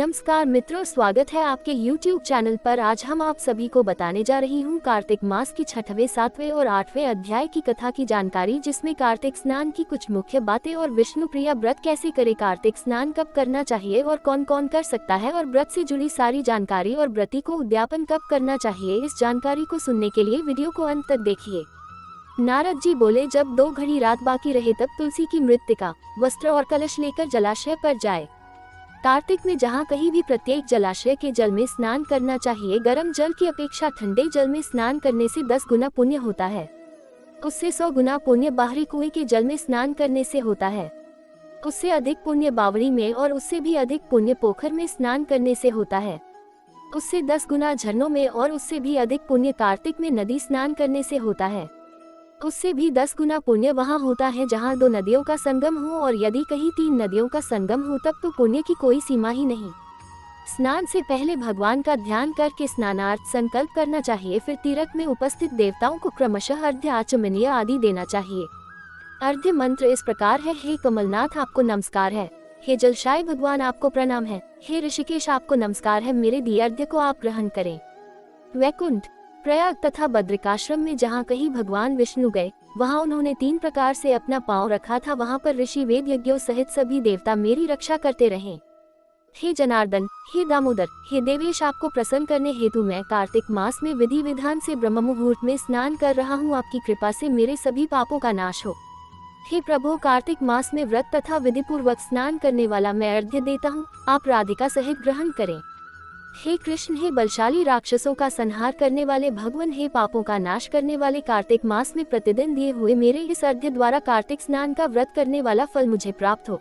नमस्कार मित्रों, स्वागत है आपके YouTube चैनल पर। आज हम आप सभी को बताने जा रही हूँ कार्तिक मास की 6वें, 7वें और 8वें अध्याय की कथा की जानकारी, जिसमें कार्तिक स्नान की कुछ मुख्य बातें और विष्णु प्रिया व्रत कैसे करे, कार्तिक स्नान कब करना चाहिए और कौन कौन कर सकता है, और व्रत से जुड़ी सारी जानकारी और व्रती को उद्यापन कब करना चाहिए। इस जानकारी को सुनने के लिए वीडियो को अंत तक देखिए। नारद जी बोले, जब 2 घड़ी रात बाकी रहे तब तुलसी की मृत्तिका, वस्त्र और कलश लेकर जलाशय पर जाए। कार्तिक में जहाँ कहीं भी प्रत्येक जलाशय के जल में स्नान करना चाहिए। गर्म जल की अपेक्षा ठंडे जल में स्नान करने से 10 गुना पुण्य होता है। उससे 100 गुना पुण्य बाहरी कुएं के जल में स्नान करने से होता है। उससे अधिक पुण्य बावड़ी में और उससे भी अधिक पुण्य पोखर में स्नान करने से होता है। उससे 10 गुना झरनों में और उससे भी अधिक पुण्य कार्तिक में नदी स्नान करने से होता है। उससे भी 10 गुना पुण्य वहाँ होता है जहाँ 2 नदियों का संगम हो, और यदि कहीं 3 नदियों का संगम हो तब तो पुण्य की कोई सीमा ही नहीं। स्नान से पहले भगवान का ध्यान करके स्नानार्थ संकल्प करना चाहिए। फिर तीर्थ में उपस्थित देवताओं को क्रमशः अर्घ्य, आचमनीय आदि देना चाहिए। अर्घ्य मंत्र इस प्रकार है: हे कमलनाथ आपको नमस्कार है, हे जलशाय भगवान आपको प्रणाम है, हे ऋषिकेश आपको नमस्कार है, मेरे दिए अर्घ्य को आप ग्रहण करें। वैकुंठ, प्रयाग तथा बद्रिकाश्रम में जहाँ कहीं भगवान विष्णु गए वहाँ उन्होंने 3 प्रकार से अपना पांव रखा था। वहाँ पर ऋषि वेद यज्ञों सहित सभी देवता मेरी रक्षा करते रहे। हे जनार्दन, हे दामोदर, हे देवेश, आपको प्रसन्न करने हेतु मैं कार्तिक मास में विधि विधान से ब्रह्म मुहूर्त में स्नान कर रहा हूँ। आपकी कृपा से मेरे सभी पापों का नाश हो। हे प्रभु, कार्तिक मास में व्रत तथा विधि पूर्वक स्नान करने वाला मैं अर्घ्य देता हूँ, आप राधिका सहित ग्रहण करें। हे कृष्ण, हे बलशाली राक्षसों का संहार करने वाले भगवान, हे पापों का नाश करने वाले, कार्तिक मास में प्रतिदिन दिए हुए मेरे इस अर्घ्य द्वारा कार्तिक स्नान का व्रत करने वाला फल मुझे प्राप्त हो।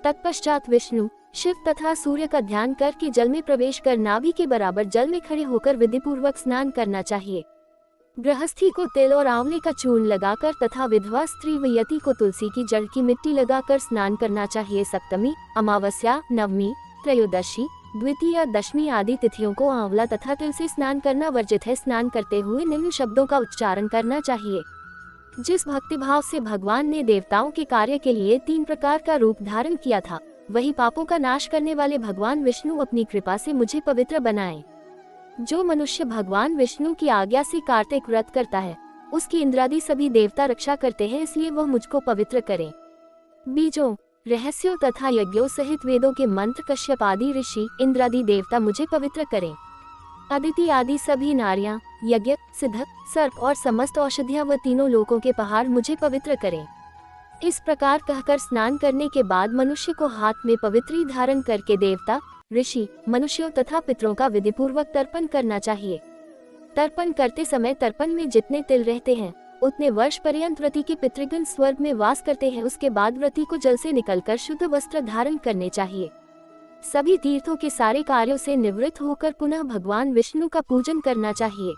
तत्पश्चात विष्णु, शिव तथा सूर्य का ध्यान करके जल में प्रवेश कर नाभि के बराबर जल में खड़े होकर विधि पूर्वक स्नान करना चाहिए। गृहस्थी को तिल और आंवले का चूर्ण लगाकर तथा विधवा स्त्री व यति को तुलसी की जड़ की मिट्टी लगाकर स्नान करना चाहिए। सप्तमी, अमावस्या, नवमी, त्रयोदशी, द्वितीय, दशमी आदि तिथियों को आंवला तथा तिल से स्नान करना वर्जित है। स्नान करते हुए निम्न शब्दों का उच्चारण करना चाहिए: जिस भक्तिभाव से भगवान ने देवताओं के कार्य के लिए 3 प्रकार का रूप धारण किया था, वही पापों का नाश करने वाले भगवान विष्णु अपनी कृपा से मुझे पवित्र बनाए। जो मनुष्य भगवान विष्णु की आज्ञा से कार्तिक व्रत करता है, उसकी इंद्रादि सभी देवता रक्षा करते हैं, इसलिए वह मुझको पवित्र करें। बीजों, रहस्यों तथा यज्ञों सहित वेदों के मंत्र, कश्यप आदि ऋषि, इंद्रादि देवता मुझे पवित्र करें। अदिति आदि सभी नारियां, यज्ञ, सिद्ध, सर्प और समस्त औषधियां व तीनों लोकों के पहाड़ मुझे पवित्र करें। इस प्रकार कहकर स्नान करने के बाद मनुष्य को हाथ में पवित्री धारण करके देवता, ऋषि, मनुष्यों तथा पितरों का विधिपूर्वक तर्पण करना चाहिए। तर्पण करते समय तर्पण में जितने तिल रहते हैं उतने वर्ष पर्यंत व्रती के पितृगण स्वर्ग में वास करते हैं। उसके बाद व्रती को जल से निकलकर शुद्ध वस्त्र धारण करने चाहिए। सभी तीर्थों के सारे कार्यों से निवृत्त होकर पुनः भगवान विष्णु का पूजन करना चाहिए।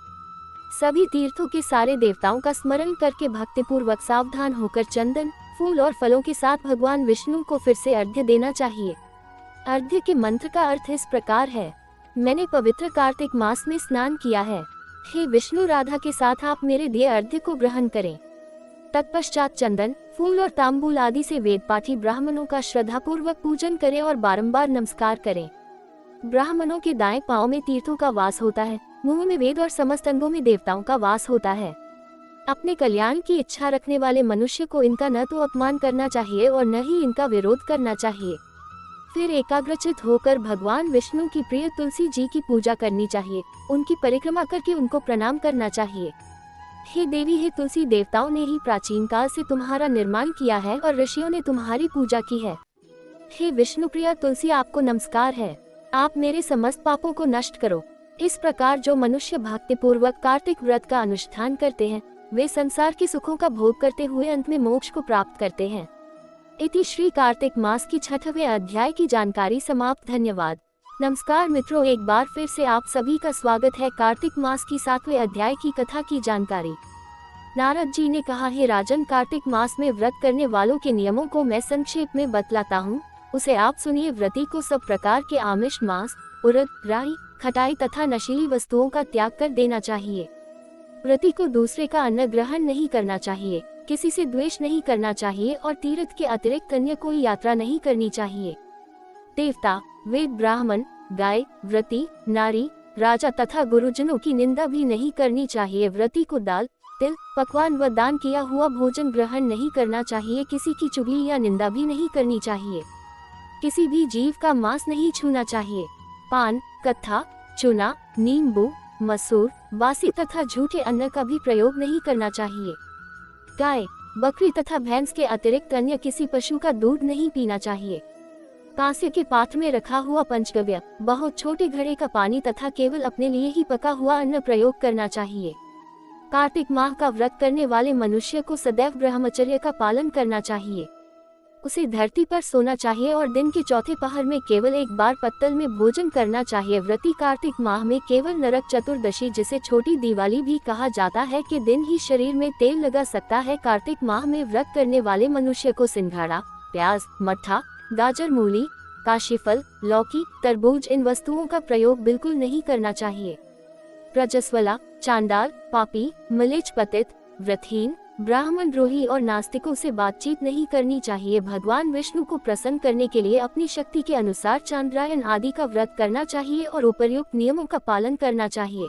सभी तीर्थों के सारे देवताओं का स्मरण करके भक्तिपूर्वक सावधान होकर चंदन, फूल और फलों के साथ भगवान विष्णु को फिर से अर्घ्य देना चाहिए। अर्घ्य के मंत्र का अर्थ इस प्रकार है: मैंने पवित्र कार्तिक मास में स्नान किया है, हे विष्णु, राधा के साथ आप मेरे दिए अर्घ्य को ग्रहण करें। तत्पश्चात चंदन, फूल और तांबूल आदि से वेद पाठी ब्राह्मणों का श्रद्धापूर्वक पूजन करें और बारंबार नमस्कार करें। ब्राह्मणों के दाएं पांव में तीर्थों का वास होता है, मुंह में वेद और समस्त अंगों में देवताओं का वास होता है। अपने कल्याण की इच्छा रखने वाले मनुष्य को इनका न तो अपमान करना चाहिए और न ही इनका विरोध करना चाहिए। फिर एकाग्रचित होकर भगवान विष्णु की प्रिय तुलसी जी की पूजा करनी चाहिए। उनकी परिक्रमा करके उनको प्रणाम करना चाहिए। हे देवी, हे तुलसी, देवताओं ने ही प्राचीन काल से तुम्हारा निर्माण किया है और ऋषियों ने तुम्हारी पूजा की है। हे विष्णु प्रिया तुलसी, आपको नमस्कार है, आप मेरे समस्त पापों को नष्ट करो। इस प्रकार जो मनुष्य भक्तिपूर्वक कार्तिक व्रत का अनुष्ठान करते हैं, वे संसार के सुखों का भोग करते हुए अंत में मोक्ष को प्राप्त करते हैं। इति श्री कार्तिक मास की 6वें अध्याय की जानकारी समाप्त। धन्यवाद। नमस्कार मित्रों, एक बार फिर से आप सभी का स्वागत है कार्तिक मास की 7वें अध्याय की कथा की जानकारी। नारद जी ने कहा, हे राजन, कार्तिक मास में व्रत करने वालों के नियमों को मैं संक्षेप में बतलाता हूँ, उसे आप सुनिए। व्रती को सब प्रकार के आमिष, मांस, उड़द, राई, खटाई तथा नशीली वस्तुओं का त्याग कर देना चाहिए। व्रती को दूसरे का अन्न ग्रहण नहीं करना चाहिए, किसी से द्वेष नहीं करना चाहिए और तीर्थ के अतिरिक्त अन्य कोई यात्रा नहीं करनी चाहिए। देवता, वेद, ब्राह्मण, गाय, व्रती, नारी, राजा तथा गुरुजनों की निंदा भी नहीं करनी चाहिए। व्रती को दाल, तिल, पकवान व दान किया हुआ भोजन ग्रहण नहीं करना चाहिए। किसी की चुगली या निंदा भी नहीं करनी चाहिए। किसी भी जीव का मांस नहीं छूना चाहिए। पान, कत्था, चूना, नींबू, मसूर, बासी तथा झूठे अन्न का भी प्रयोग नहीं करना चाहिए। गाय, बकरी तथा भैंस के अतिरिक्त अन्य किसी पशु का दूध नहीं पीना चाहिए। कांसे के पात्र में रखा हुआ पंचगव्य, बहुत छोटे घड़े का पानी तथा केवल अपने लिए ही पका हुआ अन्न प्रयोग करना चाहिए। कार्तिक माह का व्रत करने वाले मनुष्य को सदैव ब्रह्मचर्य का पालन करना चाहिए। उसे धरती पर सोना चाहिए और दिन के चौथे पहर में केवल एक बार पत्तल में भोजन करना चाहिए। व्रती कार्तिक माह में केवल नरक चतुर्दशी, जिसे छोटी दिवाली भी कहा जाता है, के दिन ही शरीर में तेल लगा सकता है। कार्तिक माह में व्रत करने वाले मनुष्य को सिंघाड़ा, प्याज, मट्ठा, गाजर, मूली, काशीफल, लौकी, तरबूज इन वस्तुओं का प्रयोग बिल्कुल नहीं करना चाहिए। प्रजस्वला, चांडाल, पापी, मलेच्छ पतित, व्रतहीन, ब्राह्मण द्रोही और नास्तिकों से बातचीत नहीं करनी चाहिए। भगवान विष्णु को प्रसन्न करने के लिए अपनी शक्ति के अनुसार चांद्रायन आदि का व्रत करना चाहिए और उपर्युक्त नियमों का पालन करना चाहिए।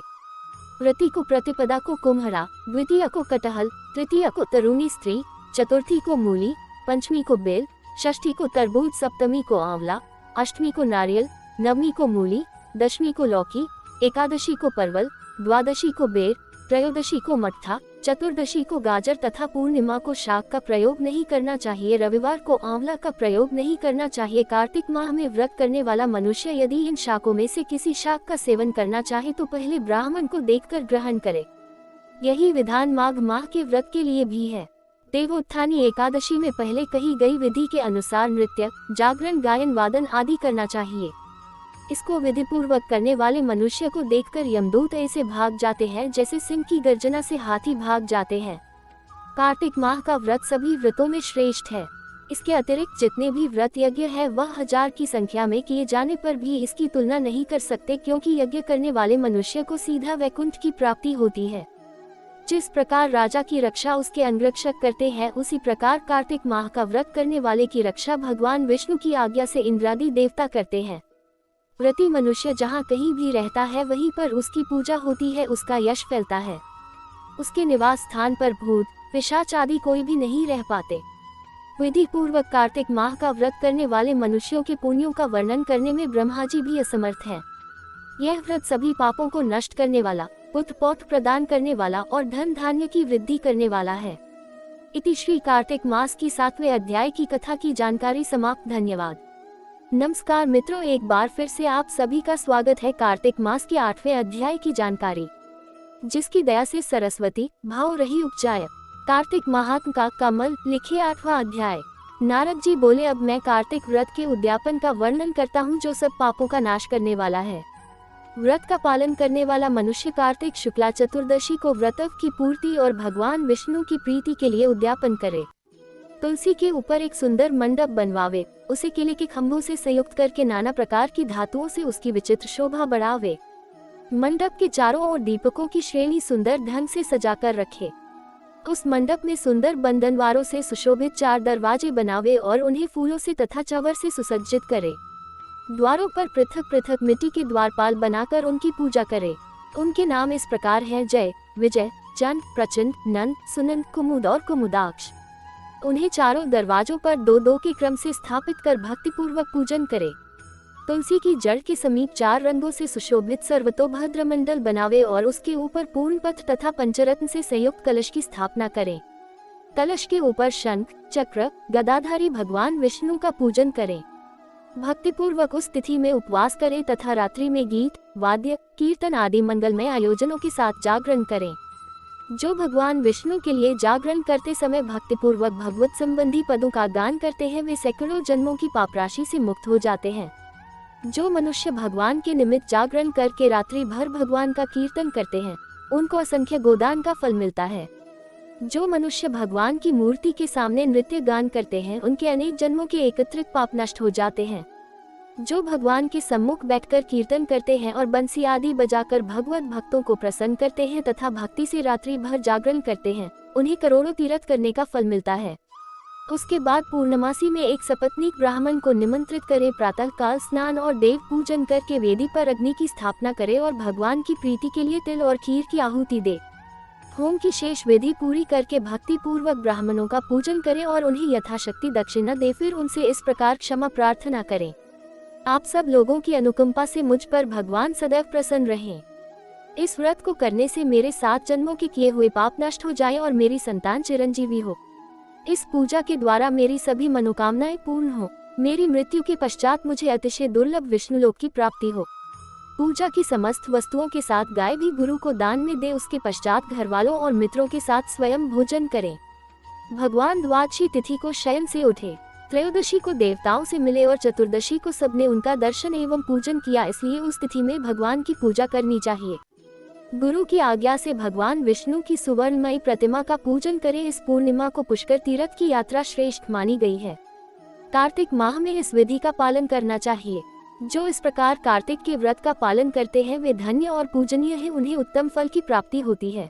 व्रती को प्रतिपदा को कुम्हरा, द्वितीया को कटहल, तृतीया को तरुणी स्त्री, चतुर्थी को मूली, पंचमी को बेल, षष्ठी को तरबूज, सप्तमी को आंवला, अष्टमी को नारियल, नवमी को मूली, दशमी को लौकी, एकादशी को परवल, द्वादशी को बेर, त्रयोदशी को मट्ठा, चतुर्दशी को गाजर तथा पूर्णिमा को शाक का प्रयोग नहीं करना चाहिए। रविवार को आंवला का प्रयोग नहीं करना चाहिए। कार्तिक माह में व्रत करने वाला मनुष्य यदि इन शाकों में से किसी शाक का सेवन करना चाहे तो पहले ब्राह्मण को देखकर ग्रहण करे। यही विधान माघ माह के व्रत के लिए भी है। देवोत्थानी एकादशी में पहले कही गई विधि के अनुसार नृत्य, जागरण, गायन, वादन आदि करना चाहिए। इसको विधि पूर्वक करने वाले मनुष्य को देखकर यमदूत ऐसे भाग जाते हैं जैसे सिंह की गर्जना से हाथी भाग जाते हैं। कार्तिक माह का व्रत सभी व्रतों में श्रेष्ठ है। इसके अतिरिक्त जितने भी व्रत यज्ञ है वह 1000 की संख्या में किए जाने पर भी इसकी तुलना नहीं कर सकते, क्योंकि यज्ञ करने वाले मनुष्य को सीधा वैकुंठ की प्राप्ति होती है। जिस प्रकार राजा की रक्षा उसके अंगरक्षक करते हैं, उसी प्रकार कार्तिक माह का व्रत करने वाले की रक्षा भगवान विष्णु की आज्ञा से इंद्रादि देवता करते हैं। व्रती मनुष्य जहाँ कहीं भी रहता है वहीं पर उसकी पूजा होती है, उसका यश फैलता है। उसके निवास स्थान पर भूत, पिशाच आदि कोई भी नहीं रह पाते। विधि पूर्वक कार्तिक माह का व्रत करने वाले मनुष्यों के पुण्यों का वर्णन करने में ब्रह्मा जी भी असमर्थ हैं। यह व्रत सभी पापों को नष्ट करने वाला, पुत्र पौत्र प्रदान करने वाला और धन धान्य की वृद्धि करने वाला है। इति श्री कार्तिक मास की 7वें अध्याय की कथा की जानकारी समाप्त। धन्यवाद। नमस्कार मित्रों, एक बार फिर से आप सभी का स्वागत है कार्तिक मास के 8वें अध्याय की जानकारी, जिसकी दया से सरस्वती भाव रही उपजाय। कार्तिक महात्म का कमल लिखे 8वां अध्याय। नारद जी बोले, अब मैं कार्तिक व्रत के उद्यापन का वर्णन करता हूँ जो सब पापों का नाश करने वाला है। व्रत का पालन करने वाला मनुष्य कार्तिक शुक्ला चतुर्दशी को व्रतव की पूर्ति और भगवान विष्णु की प्रीति के लिए उद्यापन करे। तुलसी के ऊपर एक सुंदर मंडप बनवावे, उसे केले के खंभों से संयुक्त करके नाना प्रकार की धातुओं से उसकी विचित्र शोभा बढ़ावे। मंडप के चारों ओर दीपकों की श्रेणी सुंदर ढंग से सजाकर रखे। उस मंडप में सुंदर बंधनवारों से सुशोभित 4 दरवाजे बनावे और उन्हें फूलों से तथा चवर से सुसज्जित करे। द्वारों पर पृथक पृथक मिट्टी के द्वारपाल बनाकर उनकी पूजा करे। उनके नाम इस प्रकार हैं: जय, विजय, चंद, प्रचंड, नंद, सुनंद, कुमुद और कुमुदाक्ष। उन्हें चारों दरवाजों पर 2-2 के क्रम से स्थापित कर भक्तिपूर्वक पूजन करे। तुलसी की जड़ के समीप 4 रंगों से सुशोभित सर्वतोभद्र मंडल बनावे और उसके ऊपर पूर्ण पथ तथा पंचरत्न से संयुक्त कलश की स्थापना करें। कलश के ऊपर शंख, चक्र, गदाधारी भगवान विष्णु का पूजन करें। भक्तिपूर्वक उस तिथि में उपवास करें तथा रात्रि में गीत, वाद्य, कीर्तन आदि मंगलमय आयोजनों के साथ जागरण करें। जो भगवान विष्णु के लिए जागरण करते समय भक्तिपूर्वक भगवत संबंधी पदों का गान करते हैं, वे सैकड़ों जन्मों की पापराशि से मुक्त हो जाते हैं। जो मनुष्य भगवान के निमित्त जागरण करके रात्रि भर भगवान का कीर्तन करते हैं, उनको असंख्य गोदान का फल मिलता है। जो मनुष्य भगवान की मूर्ति के सामने नृत्य गान करते हैं, उनके अनेक जन्मों के एकत्रित पाप नष्ट हो जाते हैं। जो भगवान के सम्मुख बैठकर कीर्तन करते हैं और बंसी आदि बजाकर भगवत भक्तों को प्रसन्न करते हैं तथा भक्ति से रात्रि भर जागरण करते हैं, उन्हें करोड़ों तीर्थ करने का फल मिलता है। उसके बाद पूर्णमासी में एक सपत्नीक ब्राह्मण को निमंत्रित करे, प्रातः काल स्नान और देव पूजन करके वेदी पर अग्नि की स्थापना करे और भगवान की प्रीति के लिए तिल और खीर की आहुति दे। होम की शेष विधि पूरी करके भक्ति पूर्वक ब्राह्मणों का पूजन करे और उन्हें यथाशक्ति दक्षिणा दे। फिर उनसे इस प्रकार क्षमा प्रार्थना करें, आप सब लोगों की अनुकंपा से मुझ पर भगवान सदैव प्रसन्न रहें। इस व्रत को करने से मेरे 7 जन्मों के किए हुए पाप नष्ट हो जाए और मेरी संतान चिरंजीवी हो। इस पूजा के द्वारा मेरी सभी मनोकामनाएं पूर्ण हो। मेरी मृत्यु के पश्चात मुझे अतिशय दुर्लभ विष्णुलोक की प्राप्ति हो। पूजा की समस्त वस्तुओं के साथ गाय भी गुरु को दान में दे। उसके पश्चात घर वालों और मित्रों के साथ स्वयं भोजन करें। भगवान द्वादशी तिथि को शयन से उठे, त्रयोदशी को देवताओं से मिले और चतुर्दशी को सबने उनका दर्शन एवं पूजन किया, इसलिए उस तिथि में भगवान की पूजा करनी चाहिए। गुरु की आज्ञा से भगवान विष्णु की सुवर्णमयी प्रतिमा का पूजन करें। इस पूर्णिमा को पुष्कर तीर्थ की यात्रा श्रेष्ठ मानी गई है। कार्तिक माह में इस विधि का पालन करना चाहिए। जो इस प्रकार कार्तिक के व्रत का पालन करते हैं वे धन्य और पूजनीय हैं, उन्हें उत्तम फल की प्राप्ति होती है।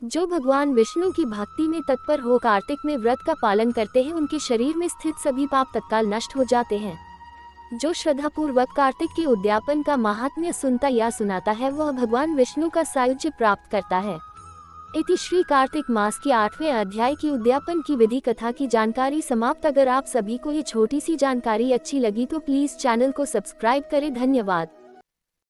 जो भगवान विष्णु की भक्ति में तत्पर हो कार्तिक में व्रत का पालन करते हैं, उनके शरीर में स्थित सभी पाप तत्काल नष्ट हो जाते हैं। जो श्रद्धापूर्वक कार्तिक के उद्यापन का महात्म्य सुनता या सुनाता है, वह भगवान विष्णु का सायुज्य प्राप्त करता है। इति श्री कार्तिक मास के 8वें अध्याय की उद्यापन की विधि कथा की जानकारी समाप्त। अगर आप सभी को ये छोटी सी जानकारी अच्छी लगी तो प्लीज चैनल को सब्सक्राइब करें। धन्यवाद।